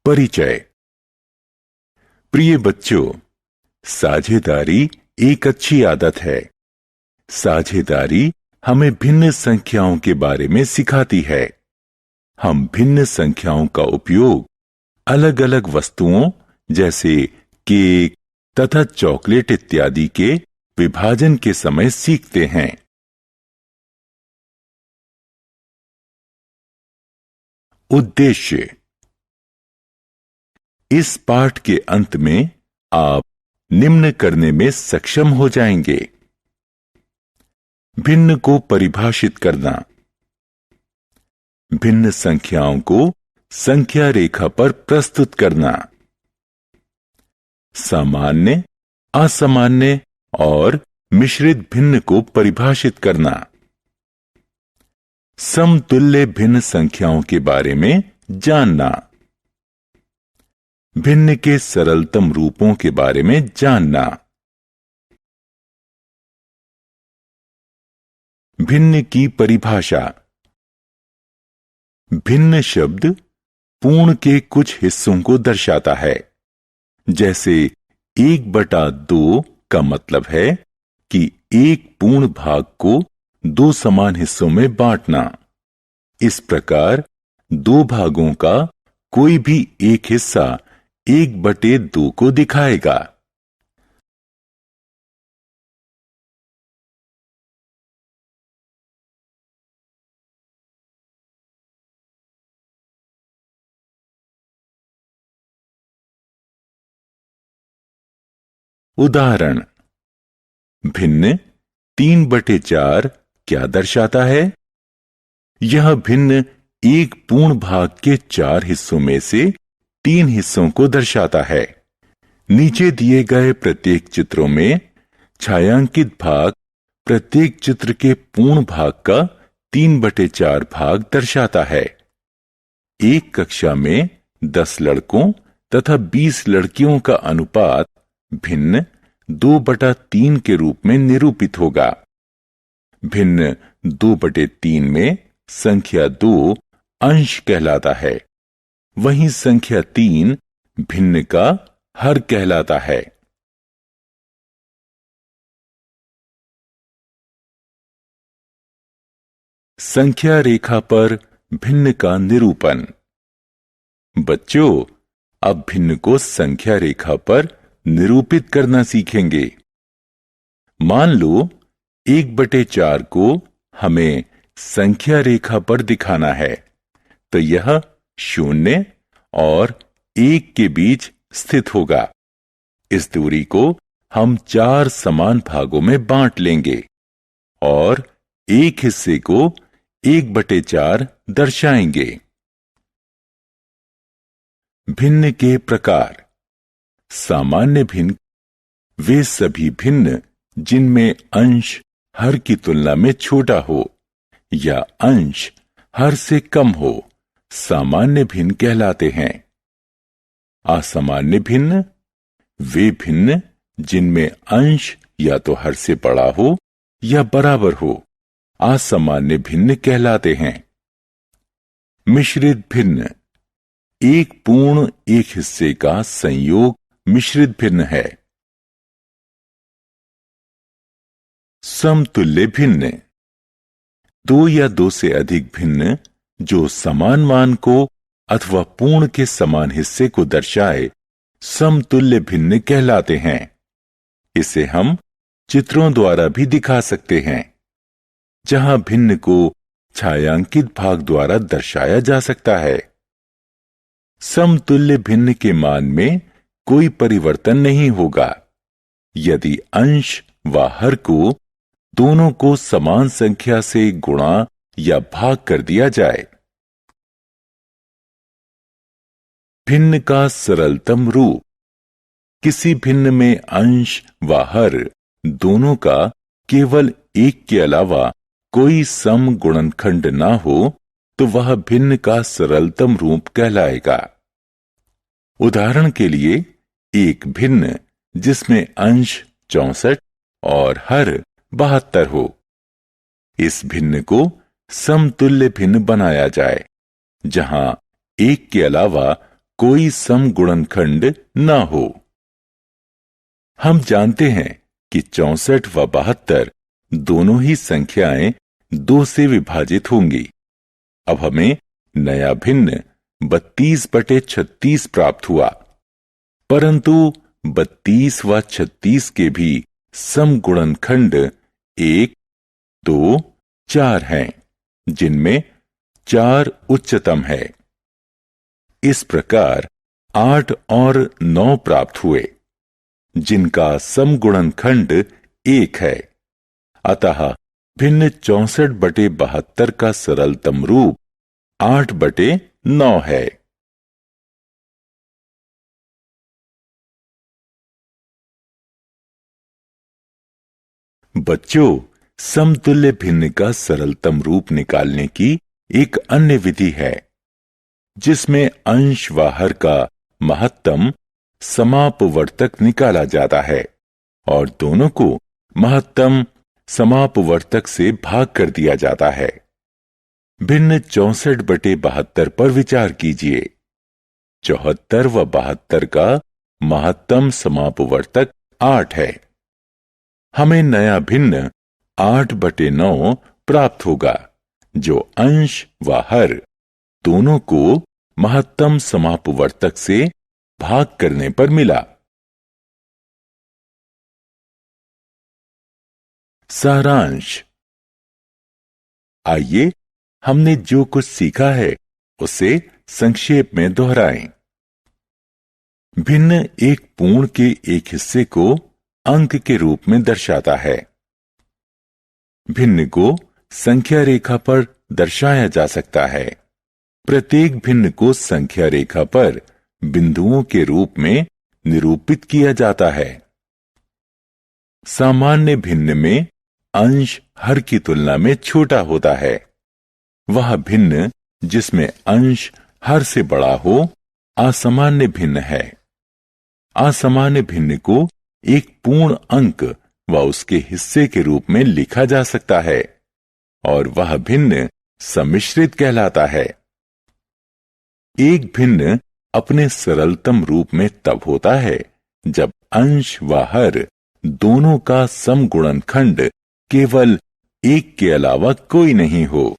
परिचय। प्रिय बच्चों, साझेदारी एक अच्छी आदत है। साझेदारी हमें भिन्न संख्याओं के बारे में सिखाती है। हम भिन्न संख्याओं का उपयोग अलग अलग वस्तुओं जैसे केक तथा चॉकलेट इत्यादि के विभाजन के समय सीखते हैं। उद्देश्य। इस पाठ के अंत में आप निम्न करने में सक्षम हो जाएंगे। भिन्न को परिभाषित करना। भिन्न संख्याओं को संख्या रेखा पर प्रस्तुत करना। सामान्य, असामान्य और मिश्रित भिन्न को परिभाषित करना। समतुल्य भिन्न संख्याओं के बारे में जानना। भिन्न के सरलतम रूपों के बारे में जानना। भिन्न की परिभाषा। भिन्न शब्द पूर्ण के कुछ हिस्सों को दर्शाता है। जैसे 1/2 का मतलब है कि एक पूर्ण भाग को 2 समान हिस्सों में बांटना। इस प्रकार 2 भागों का कोई भी एक हिस्सा 1/2 को दिखाएगा। उदाहरण। भिन्न 3/4 क्या दर्शाता है? यह भिन्न एक पूर्ण भाग के 4 हिस्सों में से 3 हिस्सों को दर्शाता है। नीचे दिए गए प्रत्येक चित्रों में छायांकित भाग प्रत्येक चित्र के पूर्ण भाग का 3/4 भाग दर्शाता है। एक कक्षा में 10 लड़कों तथा 20 लड़कियों का अनुपात भिन्न 2/3 के रूप में निरूपित होगा। भिन्न 2/3 में संख्या 2 अंश कहलाता है, वहीं संख्या 3 भिन्न का हर कहलाता है। संख्या रेखा पर भिन्न का निरूपण। बच्चों, अब भिन्न को संख्या रेखा पर निरूपित करना सीखेंगे। मान लो 1/4 को हमें संख्या रेखा पर दिखाना है, तो यह 0 और 1 के बीच स्थित होगा। इस दूरी को हम 4 समान भागों में बांट लेंगे और एक हिस्से को 1/4 दर्शाएंगे। भिन्न के प्रकार। सामान्य भिन्न वे सभी भिन्न जिनमें अंश हर की तुलना में छोटा हो या अंश हर से कम हो, सामान्य भिन्न कहलाते हैं। असामान्य भिन्न वे भिन्न जिनमें अंश या तो हर से बड़ा हो या बराबर हो, असामान्य भिन्न कहलाते हैं। मिश्रित भिन्न एक पूर्ण एक हिस्से का संयोग मिश्रित भिन्न है। समतुल्य भिन्न 2 या 2 से अधिक भिन्न जो समान मान को अथवा पूर्ण के समान हिस्से को दर्शाए, समतुल्य भिन्न कहलाते हैं। इसे हम चित्रों द्वारा भी दिखा सकते हैं, जहां भिन्न को छायांकित भाग द्वारा दर्शाया जा सकता है। समतुल्य भिन्न के मान में कोई परिवर्तन नहीं होगा यदि अंश व हर को दोनों को समान संख्या से गुणा या भाग कर दिया जाए। भिन्न का सरलतम रूप। किसी भिन्न में अंश व हर दोनों का केवल एक के अलावा कोई सम गुणनखंड ना हो तो वह भिन्न का सरलतम रूप कहलाएगा। उदाहरण के लिए एक भिन्न जिसमें अंश 64 और हर 72 हो। इस भिन्न को समतुल्य भिन्न बनाया जाए, जहां एक के अलावा कोई समगुणनखंड न हो। हम जानते हैं कि 64 व 72 दोनों ही संख्याएं 2 से विभाजित होंगी। अब हमें नया भिन्न 32/36 प्राप्त हुआ, परंतु 32 व 36 के भी समगुणनखंड 1, 2, 4 हैं, जिनमें 4 उच्चतम है। इस प्रकार 8 और 9 प्राप्त हुए, जिनका समगुणनखंड 1 है। अतः भिन्न 64/72 का सरलतम रूप 8/9 है। बच्चों, समतुल्य भिन्न का सरलतम रूप निकालने की एक अन्य विधि है, जिसमें अंश व हर का महत्तम समापवर्तक निकाला जाता है और दोनों को महत्तम समापवर्तक से भाग कर दिया जाता है। भिन्न 64/72 पर विचार कीजिए। 74 व 72 का महत्तम समापवर्तक 8 है। हमें नया भिन्न 8/9 प्राप्त होगा, जो अंश व हर दोनों को महत्तम समापवर्तक से भाग करने पर मिला। सारांश। आइए हमने जो कुछ सीखा है उसे संक्षेप में दोहराएं। भिन्न एक पूर्ण के एक हिस्से को अंक के रूप में दर्शाता है। भिन्न को संख्या रेखा पर दर्शाया जा सकता है। प्रत्येक भिन्न को संख्या रेखा पर बिंदुओं के रूप में निरूपित किया जाता है। सामान्य भिन्न में अंश हर की तुलना में छोटा होता है। वह भिन्न जिसमें अंश हर से बड़ा हो असामान्य भिन्न है। असामान्य भिन्न को एक पूर्ण अंक व उसके हिस्से के रूप में लिखा जा सकता है और वह भिन्न सम्मिश्रित कहलाता है। एक भिन्न अपने सरलतम रूप में तब होता है जब अंश व हर दोनों का समगुणनखंड केवल एक के अलावा कोई नहीं हो।